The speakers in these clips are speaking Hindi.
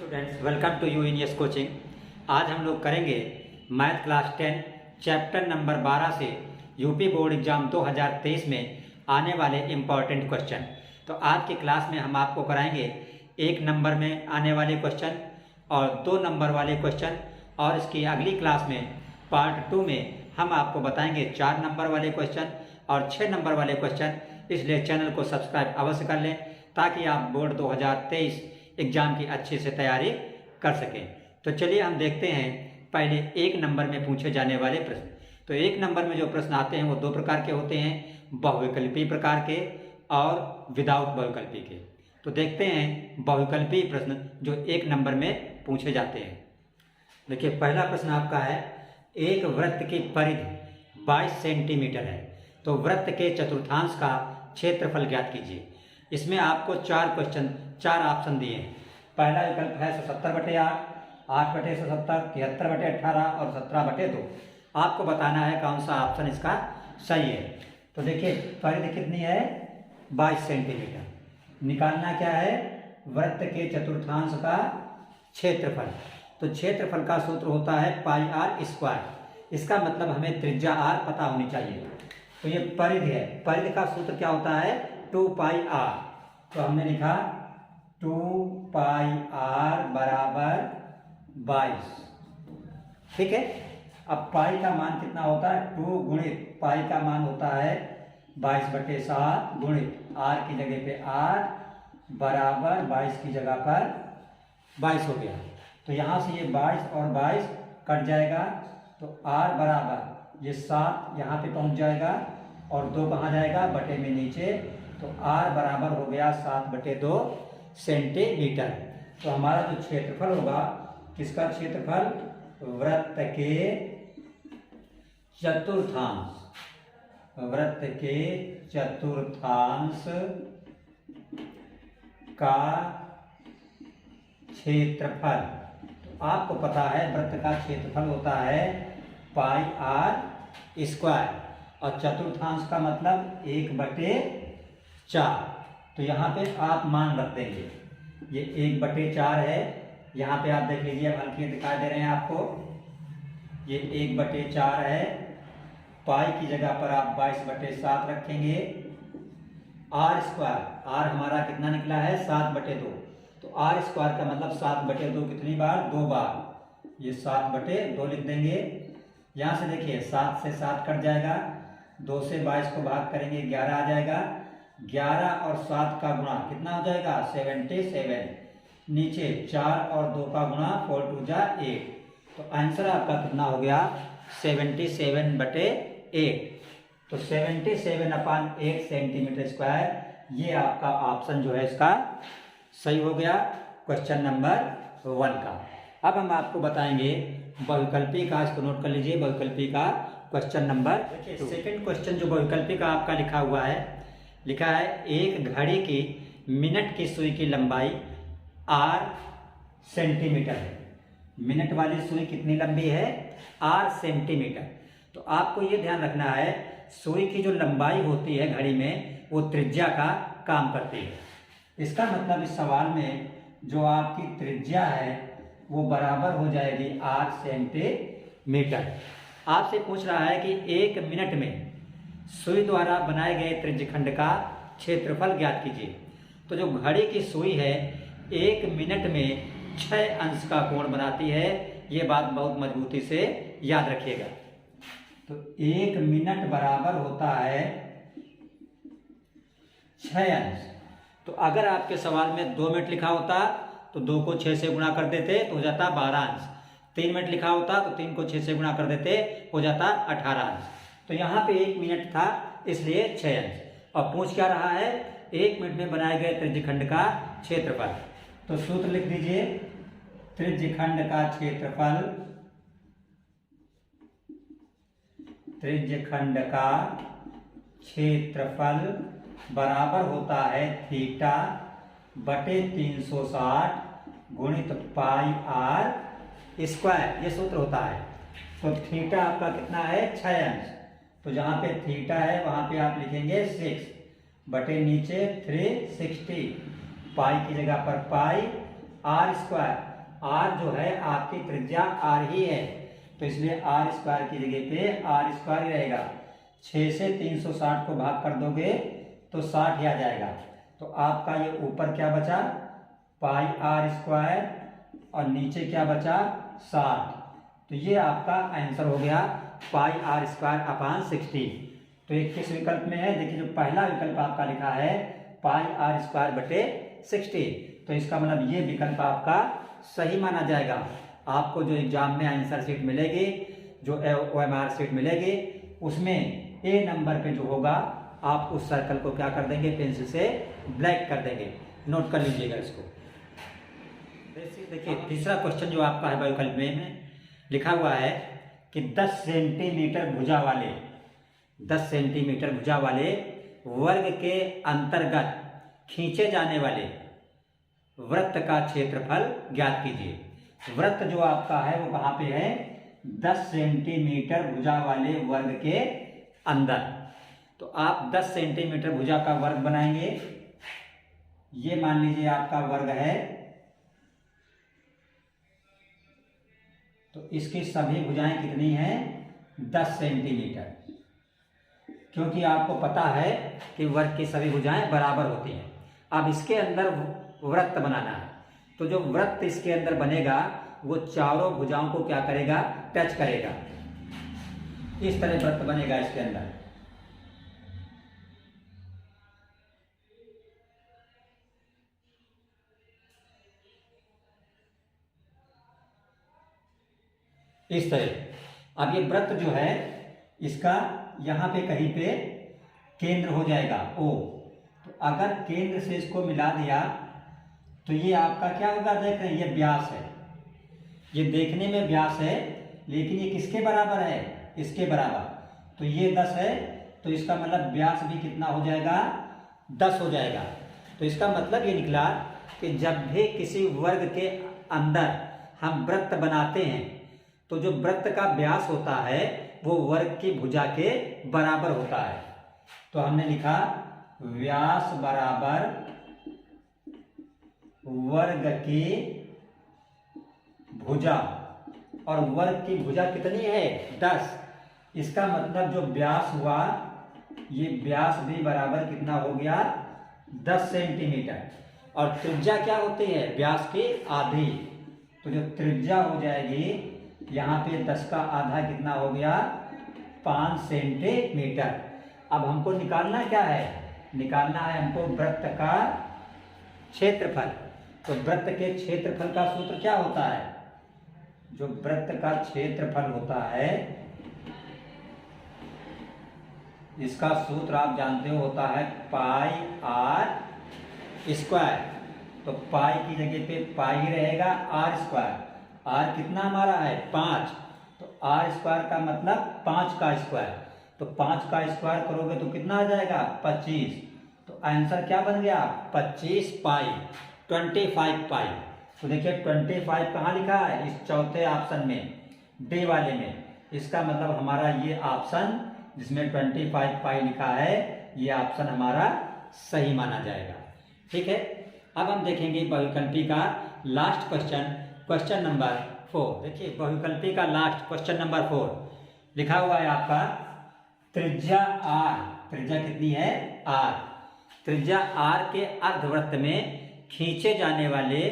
Students, welcome to UNS coaching. आज हम लोग करेंगे मैथ क्लास 10 चैप्टर नंबर 12 से यूपी बोर्ड एग्जाम 2023 में आने वाले इम्पॉर्टेंट क्वेश्चन। तो आज की क्लास में हम आपको कराएंगे 1 नंबर में आने वाले क्वेश्चन और 2 नंबर वाले क्वेश्चन, और इसकी अगली क्लास में पार्ट 2 में हम आपको बताएंगे 4 नंबर वाले क्वेश्चन और 6 नंबर वाले क्वेश्चन। इसलिए चैनल को सब्सक्राइब अवश्य कर लें ताकि आप बोर्ड 2023 एग्जाम की अच्छे से तैयारी कर सकें। तो चलिए हम देखते हैं पहले 1 नंबर में पूछे जाने वाले प्रश्न। तो 1 नंबर में जो प्रश्न आते हैं वो 2 प्रकार के होते हैं, बहुविकल्पी प्रकार के और विदाउट बहुविकल्पी के। तो देखते हैं बहुविकल्पी प्रश्न जो 1 नंबर में पूछे जाते हैं। देखिए, पहला प्रश्न आपका है, एक वृत्त की परिधि 22 सेंटीमीटर है, तो वृत्त के चतुर्थांश का क्षेत्रफल ज्ञात कीजिए। इसमें आपको 4 ऑप्शन दिए हैं। पहला विकल्प है 170/8, 8/170, 73/18 और 17/2। आपको बताना है कौन सा ऑप्शन इसका सही है। तो देखिए, परिधि कितनी है? 22 सेंटीमीटर। निकालना क्या है? वृत्त के चतुर्थांश का क्षेत्रफल। तो क्षेत्रफल का सूत्र होता है πr²। इसका मतलब हमें त्रिज्या r पता होनी चाहिए। तो ये परिधि है, परिधि का सूत्र क्या होता है? 2πr। तो हमने लिखा 2πr बराबर 22। ठीक है। अब पाई का मान कितना होता है? 2 गुणित पाई का मान होता है 22/7 गुणित r की जगह पे r बराबर 22 की जगह पर 22 हो गया। तो यहाँ से ये 22 और 22 कट जाएगा, तो r बराबर ये 7 यहाँ पे पहुँच जाएगा और 2 कहाँ जाएगा? बटे में नीचे। तो r बराबर हो गया 7/2 सेंटीमीटर। तो हमारा जो क्षेत्रफल होगा, किसका क्षेत्रफल? वृत्त के चतुर्थांश, वृत्त के चतुर्थांश का क्षेत्रफल। तो आपको पता है वृत्त का क्षेत्रफल होता है πr², और चतुर्थांश का मतलब 1/4। तो यहाँ पे आप मान रख देंगे, ये 1/4 है। यहाँ पे आप देख लीजिए, अब हल्के दिखाई दे रहे हैं आपको, ये 1/4 है। पाई की जगह पर आप 22/7 रखेंगे। r², r हमारा कितना निकला है? 7/2। तो r² का मतलब 7/2 कितनी बार? 2 बार। ये 7/2 लिख देंगे। यहाँ से देखिए, 7 से 7 कट जाएगा, 2 से 22 को भाग करेंगे 11 आ जाएगा। 11 और 7 का गुणा कितना हो जाएगा? 77। नीचे 4 और 2 का गुणा 4 2 जा 8। तो आंसर आपका कितना हो गया? 77/8। तो 77/8 सेंटीमीटर स्क्वायर, ये आपका ऑप्शन जो है इसका सही हो गया क्वेश्चन नंबर 1 का। अब हम आपको बताएंगे बहुविकल्पी का। इसको नोट कर लीजिए, बहुविकल्पी का क्वेश्चन नंबर। देखिए, सेकंड क्वेश्चन जो बहुविकल्पी का आपका लिखा हुआ है, लिखा है एक घड़ी की मिनट की सुई की लंबाई r सेंटीमीटर है। मिनट वाली सुई कितनी लंबी है? r centimetre. तो आपको ये ध्यान रखना है, सुई की जो लंबाई होती है घड़ी में, वो त्रिज्या का काम करती है। इसका मतलब इस सवाल में जो आपकी त्रिज्या है वो बराबर हो जाएगी r सेंटीमीटर। आपसे पूछ रहा है कि 1 मिनट में सुई द्वारा बनाए गए त्रिज्यखंड का क्षेत्रफल ज्ञात कीजिए। तो जो घड़ी की सुई है 1 मिनट में 6 अंश का कोण बनाती है। ये बात बहुत मजबूती से याद रखिएगा। तो 1 मिनट बराबर होता है 6 अंश। तो अगर आपके सवाल में 2 मिनट लिखा होता तो 2 को 6 से गुणा कर देते तो हो जाता 12 अंश। 3 मिनट लिखा होता तो 3 को 6 से गुणा कर देते, हो जाता 18 अंश। तो यहाँ पे 1 मिनट था, इसलिए 6 अंश। और पूछ क्या रहा है? 1 मिनट में बनाए गए त्रिज्यखंड का क्षेत्रफल। तो सूत्र लिख दीजिए, त्रिज्यखंड का क्षेत्रफल, त्रिज्यखंड का क्षेत्रफल बराबर होता है θ/360 गुणित πr²। ये सूत्र होता है। तो थीटा आपका कितना है? 6 अंश। तो जहां पे थीटा है वहां पे आप लिखेंगे 6 बटे नीचे 360। पाई की जगह पर पाई, r² आर जो है आपकी त्रिज्या आर ही है, तो इसलिए आर स्क्वायर की जगह पे आर स्क्वायर ही रहेगा। 6 से 360 को भाग कर दोगे तो 60 ही आ जाएगा। तो आपका ये ऊपर क्या बचा, पाई आर स्क्वायर, और नीचे क्या बचा 60। तो ये आपका आंसर हो गया पाई आर स्क्वायर अपान 60। तो ये किस विकल्प में है, देखिए जो पहला विकल्प आपका लिखा है पाई आर स्क्वायर बटे 60, तो इसका मतलब ये विकल्प आपका सही माना जाएगा। आपको जो एग्जाम में आंसर शीट मिलेगी, जो OMR शीट मिलेगी, उसमें ए नंबर पे जो होगा आप उस सर्कल को क्या कर देंगे, पेंसिल से ब्लैक कर देंगे। नोट कर लीजिएगा इसको। देखिए तीसरा क्वेश्चन जो आपका है विकल्प में लिखा हुआ है कि 10 सेंटीमीटर भुजा वाले 10 सेंटीमीटर भुजा वाले वर्ग के अंतर्गत खींचे जाने वाले वृत्त का क्षेत्रफल ज्ञात कीजिए। वृत्त जो आपका है वो कहाँ पे है, 10 सेंटीमीटर भुजा वाले वर्ग के अंदर। तो आप 10 सेंटीमीटर भुजा का वर्ग बनाएंगे। ये मान लीजिए आपका वर्ग है, तो इसकी सभी भुजाएं कितनी हैं, 10 सेंटीमीटर, क्योंकि आपको पता है कि वर्ग की सभी भुजाएं बराबर होती हैं। अब इसके अंदर वृत्त बनाना है, तो जो वृत्त इसके अंदर बनेगा वो चारों भुजाओं को क्या करेगा, टच करेगा। इस तरह वृत्त बनेगा इसके अंदर। इस तरह अब ये वृत्त जो है इसका यहां पे कहीं पे केंद्र हो जाएगा O। तो अगर केंद्र से इसको मिला दिया तो ये आपका क्या होगा, देख रहे हैं ये व्यास है, ये देखने में व्यास है, लेकिन ये किसके बराबर है, इसके बराबर। तो ये 10 है, तो इसका मतलब व्यास भी कितना हो जाएगा, 10 हो जाएगा। तो इसका मतलब ये निकला कि जब भी किसी वर्ग के अंदर हम वृत्त बनाते हैं तो जो वृत्त का व्यास होता है वो वर्ग की भुजा के बराबर होता है। तो हमने लिखा व्यास बराबर वर्ग की भुजा, और वर्ग की भुजा कितनी है, 10। इसका मतलब जो व्यास हुआ ये व्यास भी बराबर कितना हो गया, 10 सेंटीमीटर। और त्रिज्या क्या होती है, व्यास की आधी। तो जो त्रिज्या हो जाएगी यहाँ पे 10 का आधा कितना हो गया, 5 सेंटीमीटर। अब हमको निकालना क्या है, निकालना है हमको वृत्त का क्षेत्रफल। तो वृत्त के क्षेत्रफल का सूत्र क्या होता है, जो वृत्त का क्षेत्रफल होता है इसका सूत्र आप जानते हो होता है पाई आर स्क्वायर। तो पाई की जगह पे पाई रहेगा, आर स्क्वायर, आर कितना हमारा है 5, तो आर स्क्वायर का मतलब 5 का स्क्वायर। तो 5 का स्क्वायर करोगे तो कितना आ जाएगा, 25। तो आंसर क्या बन गया, 25 पाई, 25 पाई। तो देखिए 25 कहाँ लिखा है, इस चौथे ऑप्शन में, डी वाले में। इसका मतलब हमारा ये ऑप्शन जिसमें 25 पाई लिखा है ये ऑप्शन हमारा सही माना जाएगा। ठीक है, अब हम देखेंगे बहुविकल्पी का लास्ट क्वेश्चन, क्वेश्चन नंबर 4। देखिए बहुविकल्पी का लास्ट क्वेश्चन नंबर 4 लिखा हुआ है आपका त्रिज्या आर, त्रिज्या कितनी है, आर, त्रिज्या आर के अर्धवृत्त में खींचे जाने वाले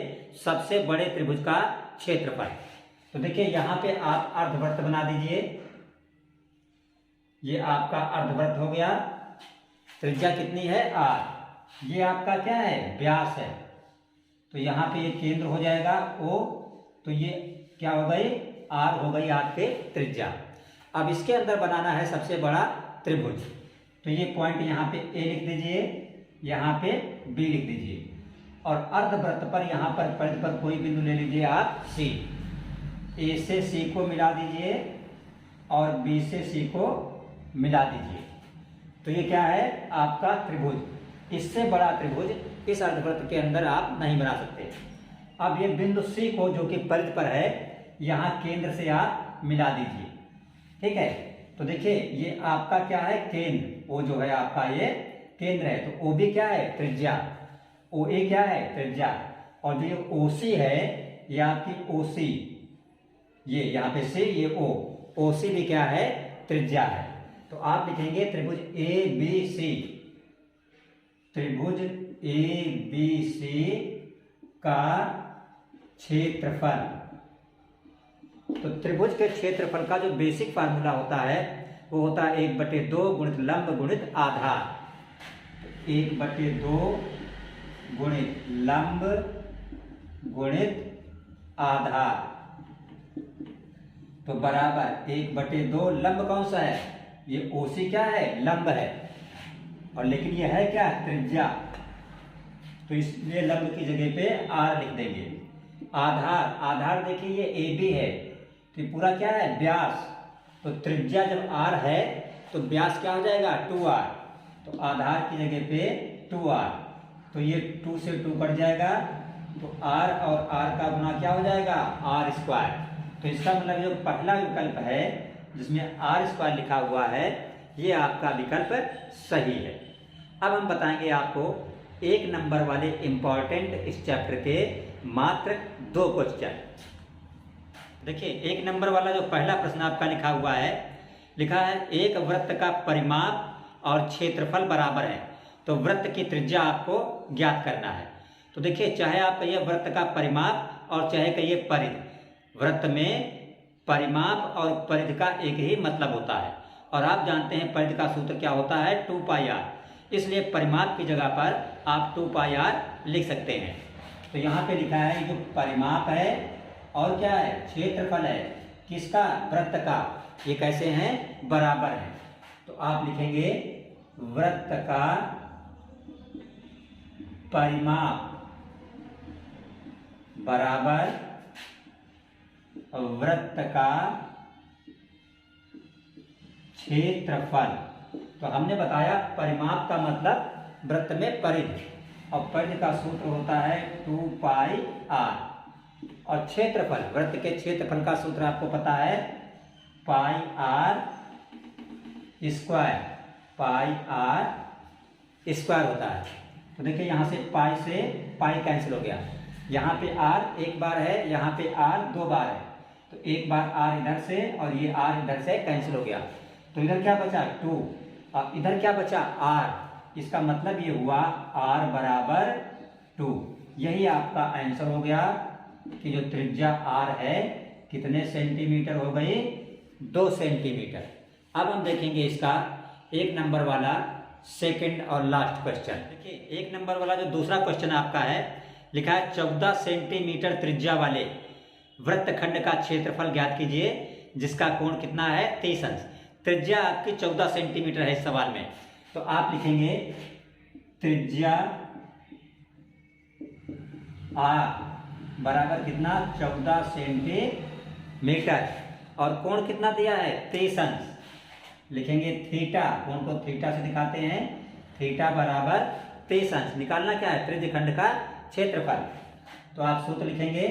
सबसे बड़े त्रिभुज का क्षेत्रफल। तो देखिए यहाँ पे आप अर्धवृत्त बना दीजिए, ये आपका अर्धवृत्त हो गया, त्रिज्या कितनी है आर, ये आपका क्या है व्यास है। तो यहाँ पे ये केंद्र हो जाएगा O, तो ये क्या हो गई, आर हो गई आपके त्रिज्या। अब इसके अंदर बनाना है सबसे बड़ा त्रिभुज। तो ये पॉइंट यहाँ पे A लिख दीजिए, यहाँ पे B लिख दीजिए, और अर्धवृत्त पर यहाँ पर परिधि पर कोई बिंदु ले लीजिए आप C। A से C को मिला दीजिए और B से C को मिला दीजिए। तो ये क्या है आपका त्रिभुज। इससे बड़ा त्रिभुज इस अर्धवृत्त के अंदर आप नहीं बना सकते। अब ये बिंदु C को जो कि परिधि पर है यहाँ केंद्र से आप मिला दीजिए। ठीक है, तो देखिए ये आपका क्या है केंद्र, O जो है आपका ये केंद्र है, तो OB क्या है त्रिज्या, OA क्या है त्रिज्या, और जो ये OC है ये आपकी ओसी, ये यहाँ पे से ये ओ, ओसी भी क्या है, त्रिज्या है। तो आप लिखेंगे त्रिभुज ए बी सी, त्रिभुज ए बी सी का क्षेत्रफल। तो त्रिभुज के क्षेत्रफल का जो बेसिक फार्मूला होता है वो होता है 1/2 गुणित लंब गुणित आधार। 1/2 गुणित लंब गुणित आधार, तो बराबर 1/2। लंब कौन सा है, ये ओसी क्या है, लंब है, और लेकिन ये है क्या, त्रिज्या, तो इसलिए लंब की जगह पे आर लिख देंगे। आधार, आधार देखिए ये ए बी है, तो ये पूरा क्या है, व्यास, तो त्रिज्या जब आर है तो व्यास क्या हो जाएगा, 2r, तो आधार की जगह पे 2r, तो ये 2 से 2 कट जाएगा, तो r और r का गुणा क्या हो जाएगा, r²। तो इसका मतलब जो पहला विकल्प है जिसमें r² लिखा हुआ है ये आपका विकल्प सही है। अब हम बताएंगे आपको 1 नंबर वाले इंपॉर्टेंट इस चैप्टर के मात्र 2 क्वेश्चन। देखिए 1 नंबर वाला जो पहला प्रश्न आपका लिखा हुआ है, लिखा है एक वृत्त का परिमाप और क्षेत्रफल बराबर है, तो वृत्त की त्रिज्या आपको ज्ञात करना है। तो देखिए चाहे आप कहिए वृत्त का परिमाप और चाहे कहिए परिधि, वृत्त में परिमाप और परिधि का एक ही मतलब होता है, और आप जानते हैं परिधि का सूत्र क्या होता है, 2πr, इसलिए परिमाप की जगह पर आप 2πr लिख सकते हैं। तो यहाँ पे लिखा है जो परिमाप है और क्या है, क्षेत्रफल है, किसका, वृत्त का, ये कैसे हैं, बराबर है। तो आप लिखेंगे वृत्त का परिमाप बराबर वृत्त का क्षेत्रफल। तो हमने बताया परिमाप का मतलब वृत्त में परिधि, और परिधि का सूत्र होता है 2πr, और क्षेत्रफल, वृत्त के क्षेत्रफल का सूत्र आपको पता है πr², πr² होता है। तो देखिए यहाँ से पाई से पाई कैंसिल हो गया, यहाँ पे r एक बार है, यहाँ पे r 2 बार है, तो एक बार r इधर से और ये r इधर से कैंसिल हो गया, तो इधर क्या बचा 2, और इधर क्या बचा r, इसका मतलब ये हुआ r बराबर 2। यही आपका आंसर हो गया कि जो त्रिज्या r है कितने सेंटीमीटर हो गई, 2 सेंटीमीटर। अब हम देखेंगे इसका 1 नंबर वाला सेकंड और लास्ट क्वेश्चन। देखिए 1 नंबर वाला जो दूसरा क्वेश्चन आपका है, लिखा है 14 सेंटीमीटर त्रिज्या वाले वृत्तखंड का क्षेत्रफल ज्ञात कीजिए जिसका कोण कितना है, 30 अंश। त्रिज्या आपकी 14 सेंटीमीटर है इस सवाल में, तो आप लिखेंगे त्रिज्या बराबर कितना, 14 सेंटीमीटर, और कोण कितना दिया है, 30 अंश। लिखेंगे थीटा, कोण को थीटा से दिखाते हैं, थीटा बराबर 30 अंश। निकालना क्या है, त्रिज्यखंड का क्षेत्रफल। तो आप सूत्र लिखेंगे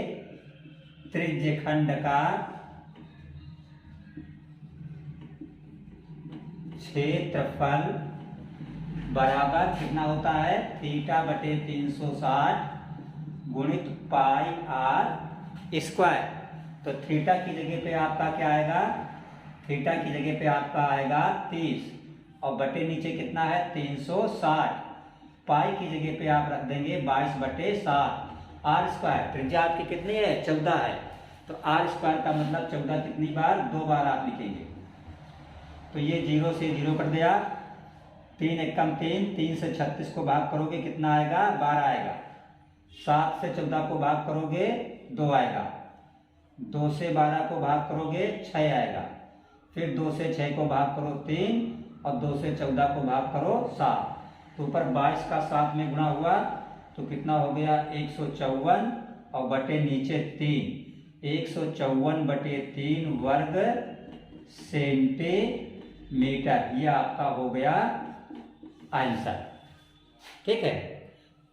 त्रिज्यखंड का क्षेत्रफल बराबर कितना होता है, θ/360 गुणित πr²। तो थीटा की जगह पे आपका क्या आएगा, थीटा की जगह पे आपका आएगा 30, और बटे नीचे कितना है 360, पाई की जगह पे आप रख देंगे 22/7, r²। त्रिज्या आपकी कितनी है, 14 है, तो r² का मतलब 14 कितनी बार, 2 बार आप लिखेंगे। तो ये 0 से 0 कट गया, 3 एकम 3, 3 से 36 को भाग करोगे कितना आएगा, 12 आएगा। 7 से 14 को भाग करोगे 2 आएगा, 2 से 12 को भाग करोगे 6 आएगा, फिर 2 से 6 को भाग करो 3, और 2 से 14 को भाग करो 7, तो ऊपर 22 का 7 में गुणा हुआ तो कितना हो गया 154, और बटे नीचे 3, 154/3 वर्ग सेंटीमीटर, ये आपका हो गया आंसर। ठीक है,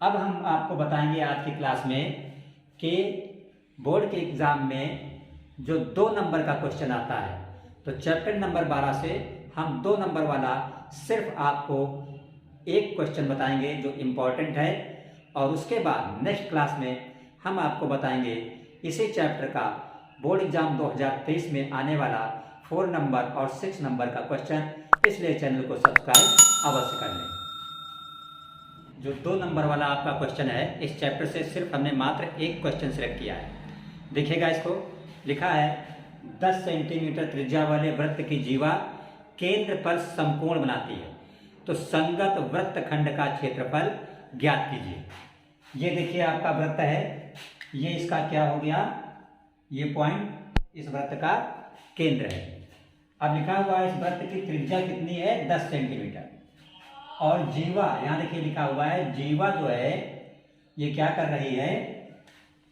अब हम आपको बताएंगे आज की क्लास में कि बोर्ड के एग्जाम में जो 2 नंबर का क्वेश्चन आता है, तो चैप्टर नंबर 12 से हम 2 नंबर वाला सिर्फ आपको एक क्वेश्चन बताएंगे जो इम्पोर्टेंट है, और उसके बाद नेक्स्ट क्लास में हम आपको बताएंगे इसी चैप्टर का बोर्ड एग्जाम 2023 में आने वाला 4 नंबर और 6 नंबर का क्वेश्चन, इसलिए चैनल को सब्सक्राइब अवश्य कर लें। जो 2 नंबर वाला आपका क्वेश्चन है, इस चैप्टर से सिर्फ हमने मात्र एक क्वेश्चन सिलेक्ट किया है। देखिएगा, इसको लिखा है 10 सेंटीमीटर त्रिज्या वाले वृत्त की जीवा केंद्र पर समकोण बनाती है, तो संगत वृत्तखंड का क्षेत्रफल ज्ञात कीजिए। ये देखिए आपका वृत्त है, ये इसका क्या हो गया, ये पॉइंट इस वृत्त का केंद्र है। अब लिखा हुआ है इस वृत्त की त्रिज्या कितनी है, 10 सेंटीमीटर, और जीवा यहाँ देखिए लिखा हुआ है, जीवा जो है ये क्या कर रही है,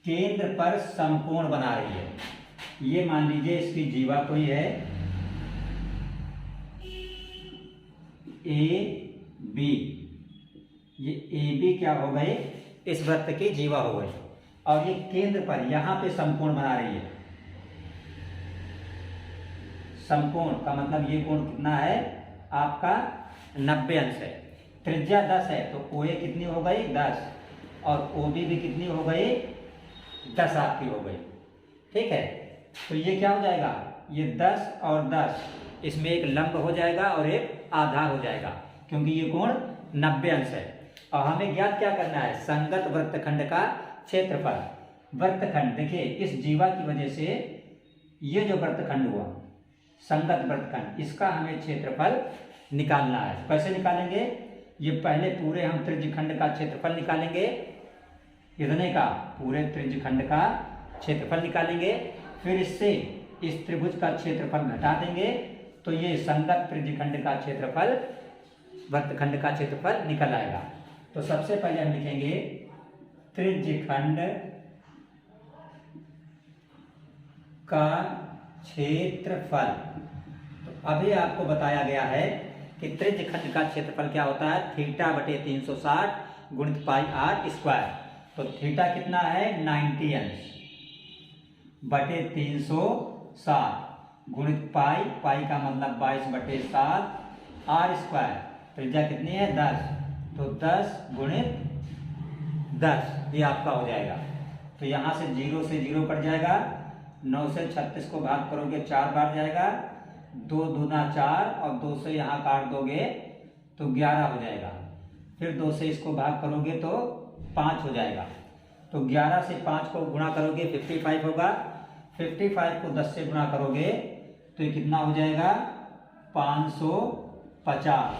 केंद्र पर समकोण बना रही है। ये मान लीजिए इसकी जीवा कोई है ए बी, ये ए बी क्या हो गई, इस वृत्त की जीवा हो गई, और ये केंद्र पर यहां पे समकोण बना रही है। समकोण का मतलब ये कोण कितना है आपका 90 अंश है। त्रिज्या 10 है तो ओ ए कितनी हो गई 10, और ओ बी भी कितनी हो गई 10 आपकी हो गई। ठीक है, तो ये क्या हो जाएगा, ये 10 और 10, इसमें एक लंब हो जाएगा और एक आधार हो जाएगा, क्योंकि ये कोण 90 अंश है। और हमें ज्ञात क्या करना है, संगत वृत्तखंड का क्षेत्रफल। वृत्तखंड देखिए, इस जीवा की वजह से ये जो वृत्तखंड हुआ संगत वृत्तखंड, इसका हमें क्षेत्रफल निकालना है। कैसे निकालेंगे, ये पहले पूरे हम त्रिज्यखंड का क्षेत्रफल निकालेंगे, इतने का पूरे त्रिज्यखंड का क्षेत्रफल निकालेंगे, फिर इससे इस त्रिभुज का क्षेत्रफल घटा देंगे, तो ये संगत त्रिज्यखंड का क्षेत्रफल, वृत्तखंड का क्षेत्रफल निकल आएगा। तो सबसे पहले हम लिखेंगे त्रिज्यखंड का क्षेत्रफल। तो अभी आपको बताया गया है कि त्रिज्यखंड का क्षेत्रफल क्या होता है, थीटा बटे 360 गुणित पाई आर स्क्वायर। तो थीटा कितना है 90 अंश बटे 360 गुणित पाई, पाई का मतलब 22 बटे 7 आर स्क्वायर, त्रिज्या कितनी है 10, तो 10 गुणित 10 ये आपका हो जाएगा। तो यहाँ से 0 से 0 कट जाएगा, 9 से 36 को भाग करोगे 4 बार जाएगा, 2 दूना 4, और 2 से यहाँ काट दोगे तो 11 हो जाएगा। फिर 2 से इसको भाग करोगे तो 5 हो जाएगा। तो 11 से 5 को गुणा करोगे 55 होगा, 55 को 10 से गुणा करोगे तो ये कितना हो जाएगा 550,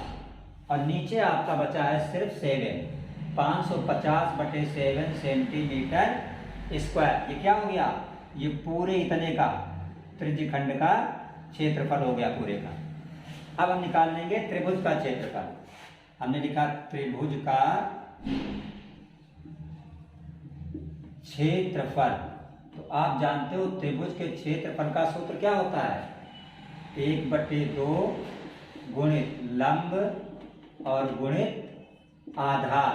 और नीचे आपका बचा है सिर्फ 7, 550 बटे 7 सेंटीमीटर स्क्वायर। ये क्या हो गया, ये पूरे इतने का त्रिज्यखंड का क्षेत्रफल हो गया पूरे का। अब हम निकाल लेंगे त्रिभुज का क्षेत्रफल। हमने लिखा त्रिभुज का क्षेत्रफल। तो आप जानते हो त्रिभुज के क्षेत्रफल का सूत्र क्या होता है, 1/2 गुणित लंब और गुणित आधार।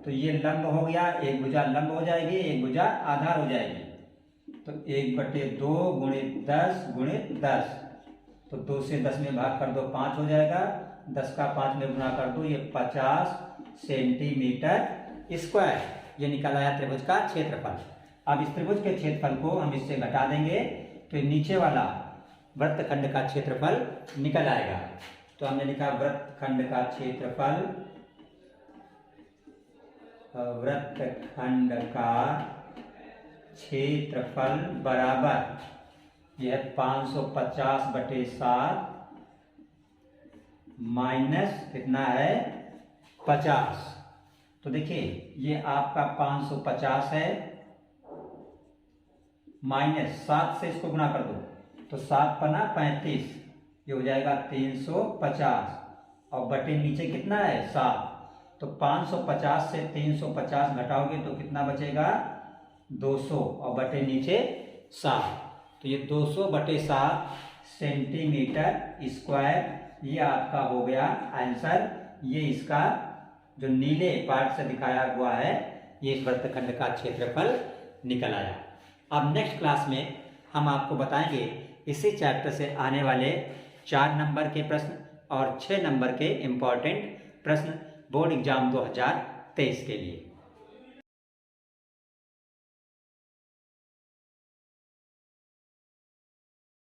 तो ये लंब हो गया, एक भुजा लंब हो जाएगी, एक भुजा आधार हो जाएगी। तो 1/2 गुणित 10 गुणित 10, तो 2 से 10 में भाग कर दो 5 हो जाएगा, 10 का 5 में गुणा कर दो, ये 50 सेंटीमीटर स्क्वायर। ये निकल आया त्रिभुज का क्षेत्रफल। अब इस त्रिभुज के क्षेत्रफल को हम इससे घटा देंगे तो नीचे वाला वृत्तखंड का क्षेत्रफल निकल आएगा। तो हमने लिखा वृत्तखंड का क्षेत्रफल, वृत्तखंड का क्षेत्रफल बराबर यह 550 बटे 7 माइनस कितना है 50। तो देखिए ये आपका 550 है, माइनस 7 से इसको गुणा कर दो तो 7 पना 35, ये हो जाएगा 350, और बटे नीचे कितना है 7। तो 550 से 350 घटाओगे तो कितना बचेगा 200, और बटे नीचे 7। तो ये 200 बटे 7 सेंटीमीटर स्क्वायर ये आपका हो गया आंसर। ये इसका जो नीले पार्ट से दिखाया हुआ है ये इस वृत्तखंड का क्षेत्रफल निकल आया। अब नेक्स्ट क्लास में हम आपको बताएंगे इसी चैप्टर से आने वाले 4 नंबर के प्रश्न और 6 नंबर के इम्पॉर्टेंट प्रश्न बोर्ड एग्जाम 2023 के लिए।